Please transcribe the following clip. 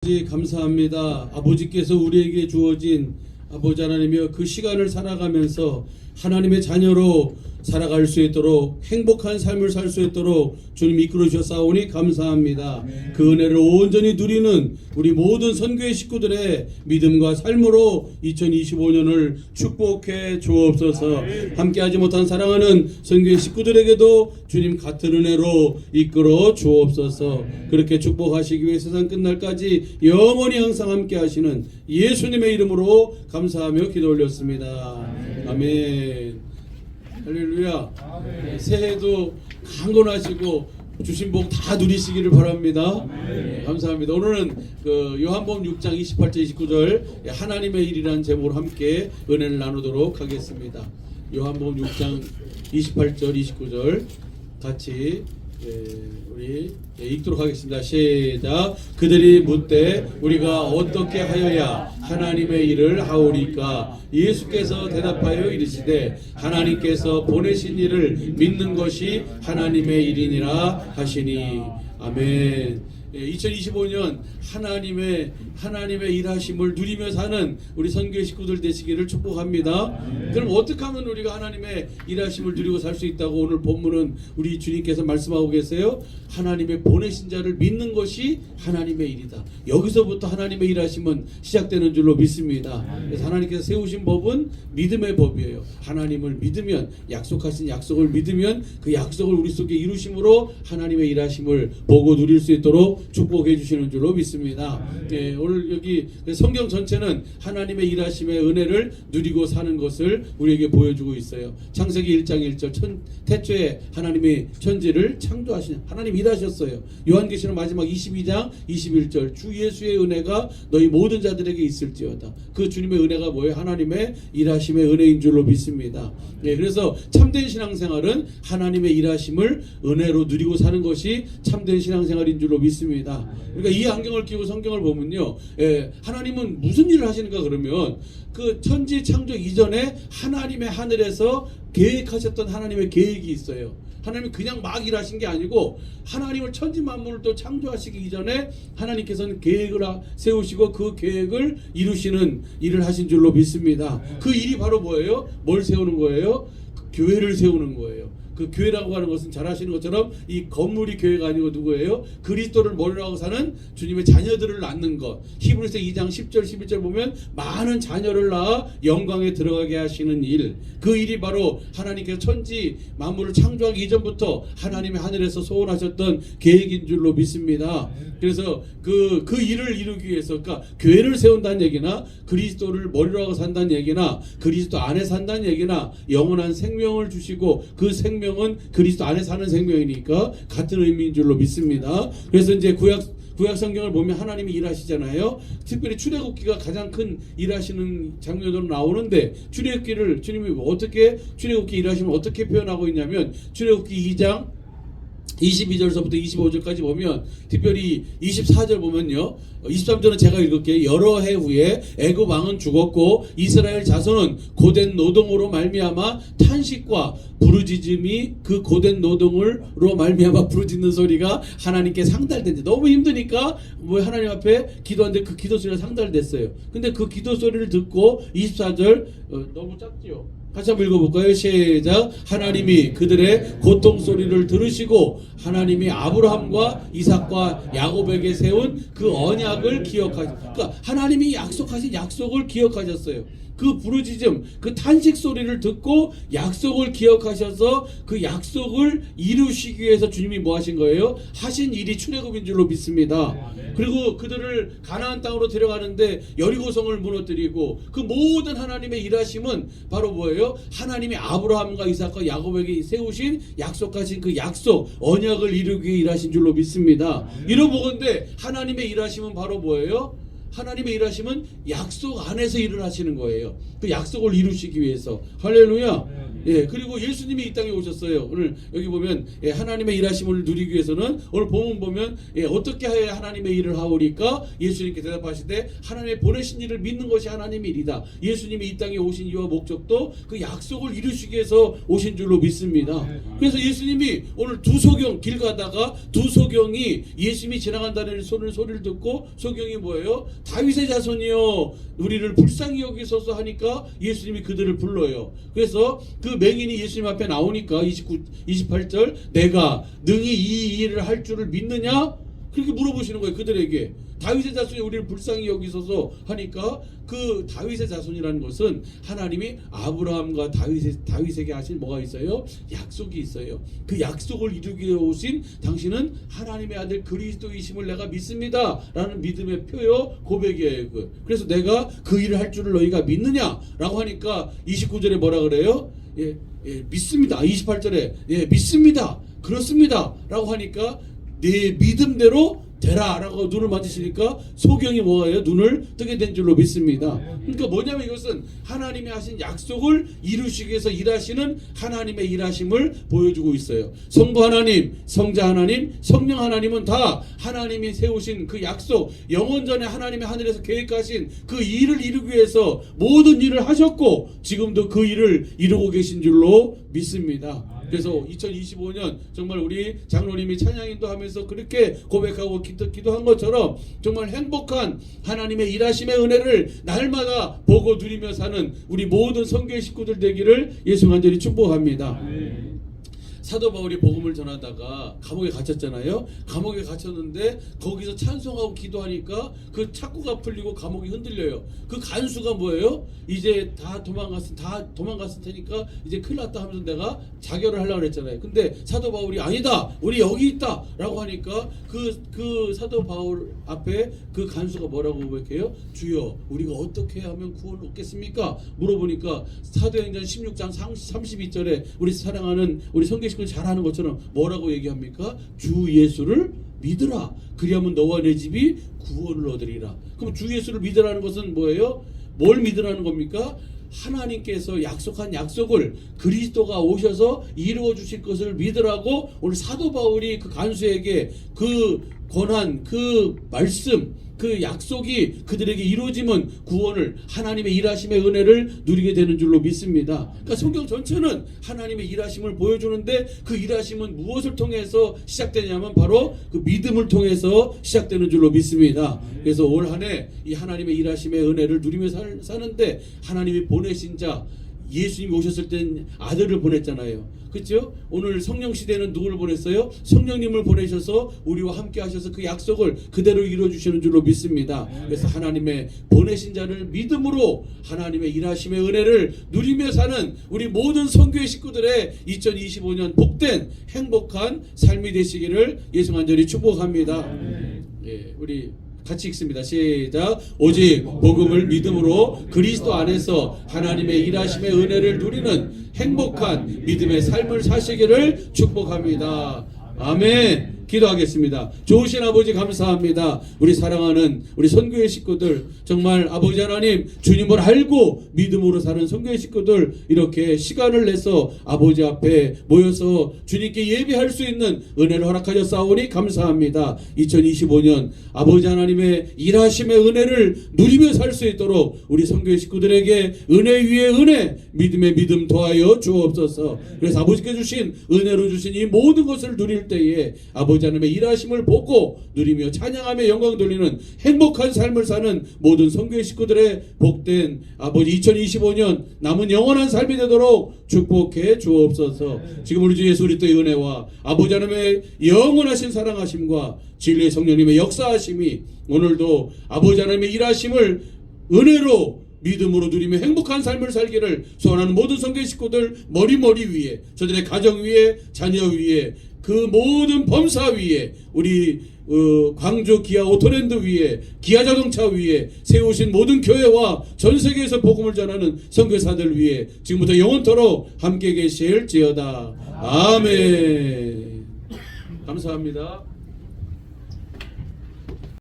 감사합니다. 아버지께서 우리에게 주어진 아버지 하나님이여 그 시간을 살아가면서 하나님의 자녀로 살아갈 수 있도록 행복한 삶을 살 수 있도록 주님 이끌어 주셨사오니 감사합니다. 그 은혜를 온전히 누리는 우리 모든 선교회 식구들의 믿음과 삶으로 2025년을 축복해 주옵소서. 함께하지 못한 사랑하는 선교회 식구들에게도 주님 같은 은혜로 이끌어 주옵소서. 그렇게 축복하시기 위해 세상 끝날까지 영원히 항상 함께하시는 예수님의 이름으로 감사하며 기도 올렸습니다. 아멘. 할렐루야. 새해도 강건하시고 주신 복 다 누리시기를 바랍니다. 감사합니다. 오늘은 요한복음 6장 28절 29절 하나님의 일이라는 제목으로 함께 은혜를 나누도록 하겠습니다. 요한복음 6장 28절 29절 같이 우리 읽도록 하겠습니다. 시작. 그들이 묻되 우리가 어떻게 하여야 하나님의 일을 하오리까? 예수께서 대답하여 이르시되 하나님께서 보내신 일을 믿는 것이 하나님의 일이니라 하시니. 아멘. 2025년 하나님의 일하심을 누리며 사는 우리 선교회 식구들 되시기를 축복합니다. 그럼 어떻게 하면 우리가 하나님의 일하심을 누리고 살 수 있다고 오늘 본문은 우리 주님께서 말씀하고 계세요. 하나님의 보내신 자를 믿는 것이 하나님의 일이다. 여기서부터 하나님의 일하심은 시작되는 줄로 믿습니다. 그래서 하나님께서 세우신 법은 믿음의 법이에요. 하나님을 믿으면, 약속하신 약속을 믿으면 그 약속을 우리 속에 이루심으로 하나님의 일하심을 보고 누릴 수 있도록 축복해 주시는 줄로 믿습니다. 오늘 여기 성경 전체는 하나님의 일하심의 은혜를 누리고 사는 것을 우리에게 보여주고 있어요. 창세기 1장 1절 태초에 하나님이 천지를 창조하시냐. 하나님 일하셨어요. 요한계시록 마지막 22장 21절 주 예수의 은혜가 너희 모든 자들에게 있을지어다. 그 주님의 은혜가 뭐예요? 하나님의 일하심의 은혜인 줄로 믿습니다. 그래서 참된 신앙생활은 하나님의 일하심을 은혜로 누리고 사는 것이 참된 신앙생활인 줄로 믿습니다. 그러니까 이 안경을 끼고 성경을 보면요, 하나님은 무슨 일을 하시는가 그러면 그 천지 창조 이전에 하나님의 하늘에서 계획하셨던 하나님의 계획이 있어요. 하나님이 그냥 막 일하신 게 아니고 하나님을 천지 만물을 또 창조하시기 이전에 하나님께서는 계획을 세우시고 그 계획을 이루시는 일을 하신 줄로 믿습니다. 그 일이 바로 뭐예요? 뭘 세우는 거예요? 교회를 세우는 거예요. 그 교회라고 하는 것은 잘 아시는 것처럼 이 건물이 교회가 아니고 누구예요? 그리스도를 머리로 하고 사는 주님의 자녀들을 낳는 것. 히브리서 2장 10절 11절 보면 많은 자녀를 낳아 영광에 들어가게 하시는 일. 그 일이 바로 하나님께서 천지 만물을 창조하기 이전부터 하나님의 하늘에서 소원하셨던 계획인 줄로 믿습니다. 그래서 그 일을 이루기 위해서, 그러니까 교회를 세운다는 얘기나 그리스도를 머리로 하고 산다는 얘기나 그리스도 안에 산다는 얘기나 영원한 생명을 주시고 그 생명은 그리스도 안에 사는 생명이니까 같은 의미인 줄로 믿습니다. 그래서 이제 구약 성경을 보면 하나님이 일하시잖아요. 특별히 출애굽기가 가장 큰 일하시는 장면으로 나오는데 출애굽기를 주님이 어떻게 출애굽기 일하심을 어떻게 표현하고 있냐면 출애굽기 2장 22절서부터 25절까지 보면 특별히 24절 보면요. 23절은 제가 읽을게요. 여러 해 후에 애굽 왕은 죽었고 이스라엘 자손은 고된 노동으로 말미암아 탄식과 부르짖음이 그 고된 노동으로 말미암아 부르짖는 소리가 하나님께 상달된지 너무 힘드니까 뭐 하나님 앞에 기도하는데 그 기도 소리가 상달됐어요. 근데 그 기도 소리를 듣고 24절 너무 작지요. 같이 한번 읽어볼까요? 시작. 하나님이 그들의 고통 소리를 들으시고 하나님이 아브라함과 이삭과 야곱에게 세운 그 언약을 기억하셨어요. 그러니까 하나님이 약속하신 약속을 기억하셨어요. 그 부르짖음, 그 탄식 소리를 듣고 약속을 기억하셔서 그 약속을 이루시기 위해서 주님이 뭐 하신 거예요? 하신 일이 출애굽인 줄로 믿습니다. 그리고 그들을 가나안 땅으로 데려가는데 여리고성을 무너뜨리고 그 모든 하나님의 일하심은 바로 뭐예요? 하나님이 아브라함과 이삭과 야곱에게 세우신 약속하신 그 약속, 언약을 이루기 위해 일하신 줄로 믿습니다. 이러보건대 하나님의 일하심은 바로 뭐예요? 하나님의 일하심은 약속 안에서 일을 하시는 거예요. 그 약속을 이루시기 위해서. 할렐루야. 예, 그리고 예수님이 이 땅에 오셨어요. 오늘 여기 보면 하나님의 일하심을 누리기 위해서는 오늘 본문 보면 어떻게 해야 하나님의 일을 하오리까? 예수님께 대답하시되 하나님의 보내신 일을 믿는 것이 하나님의 일이다. 예수님이 이 땅에 오신 이유와 목적도 그 약속을 이루시기 위해서 오신 줄로 믿습니다. 그래서 예수님이 오늘 두 소경 길 가다가 두 소경이 예수님이 지나간다는 소리를 듣고 소경이 뭐예요? 다윗의 자손이요 우리를 불쌍히 여기소서 하니까 예수님이 그들을 불러요. 그래서 그 맹인이 예수님 앞에 나오니까 28절 내가 능히 이 일을 할 줄을 믿느냐? 그렇게 물어보시는 거예요. 그들에게. 다윗의 자손이 우리를 불쌍히 여기소서 하니까 그 다윗의 자손이라는 것은 하나님이 아브라함과 다윗에게 하신 뭐가 있어요? 약속이 있어요. 그 약속을 이루기 위해 오신 당신은 하나님의 아들 그리스도이심을 내가 믿습니다 라는 믿음의 표요 고백이에요. 그래서 내가 그 일을 할 줄을 너희가 믿느냐 라고 하니까 29절에 뭐라 그래요? 예, 믿습니다. 28절에 믿습니다. 그렇습니다 라고 하니까 내 믿음대로 되라 라고 눈을 만지시니까 소경이 뭐예요? 눈을 뜨게 된 줄로 믿습니다. 그러니까 뭐냐면 이것은 하나님이 하신 약속을 이루시기 위해서 일하시는 하나님의 일하심을 보여주고 있어요. 성부 하나님, 성자 하나님, 성령 하나님은 다 하나님이 세우신 그 약속, 영원전에 하나님의 하늘에서 계획하신 그 일을 이루기 위해서 모든 일을 하셨고 지금도 그 일을 이루고 계신 줄로 믿습니다. 그래서 2025년 정말 우리 장로님이 찬양인도 하면서 그렇게 고백하고 기도한 것처럼 정말 행복한 하나님의 일하심의 은혜를 날마다 보고 누리며 사는 우리 모든 선교의 식구들 되기를 예수 간절히 축복합니다. 사도 바울이 복음을 전하다가 감옥에 갇혔잖아요. 감옥에 갇혔는데 거기서 찬송하고 기도하니까 그 착고가 풀리고 감옥이 흔들려요. 그 간수가 뭐예요? 이제 다 도망갔을 테니까 이제 큰일 났다 하면서 내가 자결을 하려고 그랬잖아요. 근데 사도 바울이 아니다. 우리 여기 있다. 라고 하니까 그 사도 바울 앞에 그 간수가 뭐라고 고백해요? 주여 우리가 어떻게 하면 구원을 얻겠습니까? 물어보니까 사도행전 16장 32절에 우리 사랑하는 우리 성계식구 잘하는 것처럼 뭐라고 얘기합니까? 주 예수를 믿으라. 그리하면 너와 내 집이 구원을 얻으리라. 그럼 주 예수를 믿으라는 것은 뭐예요? 뭘 믿으라는 겁니까? 하나님께서 약속한 약속을 그리스도가 오셔서 이루어 주실 것을 믿으라고 오늘 사도 바울이 그 간수에게 그 권한, 그 말씀, 그 약속이 그들에게 이루어지면 구원을 하나님의 일하심의 은혜를 누리게 되는 줄로 믿습니다. 그러니까 성경 전체는 하나님의 일하심을 보여주는데 그 일하심은 무엇을 통해서 시작되냐면 바로 그 믿음을 통해서 시작되는 줄로 믿습니다. 그래서 올 한 해 이 하나님의 일하심의 은혜를 누리며 사는데 하나님이 보내신 자 예수님이 오셨을 땐 아들을 보냈잖아요. 그렇죠? 오늘 성령 시대는 누구를 보냈어요? 성령님을 보내셔서 우리와 함께 하셔서 그 약속을 그대로 이루어주시는 줄로 믿습니다. 그래서 하나님의 보내신 자를 믿음으로 하나님의 일하심의 은혜를 누리며 사는 우리 모든 선교의 식구들의 2025년 복된 행복한 삶이 되시기를 예수 간절히 축복합니다. 예, 우리 같이 읽습니다. 시작. 오직 복음을 믿음으로 그리스도 안에서 하나님의 일하심의 은혜를 누리는 행복한 믿음의 삶을 사시기를 축복합니다. 아멘. 기도하겠습니다. 좋으신 아버지 감사합니다. 우리 사랑하는 우리 선교의 식구들 정말 아버지 하나님 주님을 알고 믿음으로 사는 선교의 식구들 이렇게 시간을 내서 아버지 앞에 모여서 주님께 예배할 수 있는 은혜를 허락하셨사오니 감사합니다. 2025년 아버지 하나님의 일하심의 은혜를 누리며 살 수 있도록 우리 선교의 식구들에게 은혜 위에 은혜 믿음의 믿음 더하여 주옵소서. 그래서 아버지께 주신 은혜로 주신 이 모든 것을 누릴 때에 아버지 하나님의 일하심을 보고 누리며 찬양하며 영광 돌리는 행복한 삶을 사는 모든 선교의 식구들의 복된 아버지 2025년 남은 영원한 삶이 되도록 축복해 주옵소서. 지금 우리 주 예수 그리스도의 은혜와 아버지 하나님의 영원하신 사랑하심과 진리의 성령님의 역사하심이 오늘도 아버지 하나님의 일하심을 은혜로 믿음으로 누리며 행복한 삶을 살기를 소원하는 모든 선교의 식구들 머리 위에 저들의 가정 위에 자녀 위에 그 모든 범사 위에 우리 광주 기아 오토랜드 위에 기아 자동차 위에 세우신 모든 교회와 전 세계에서 복음을 전하는 선교사들 위에 지금부터 영원토록 함께 계실지어다. 아멘. 감사합니다.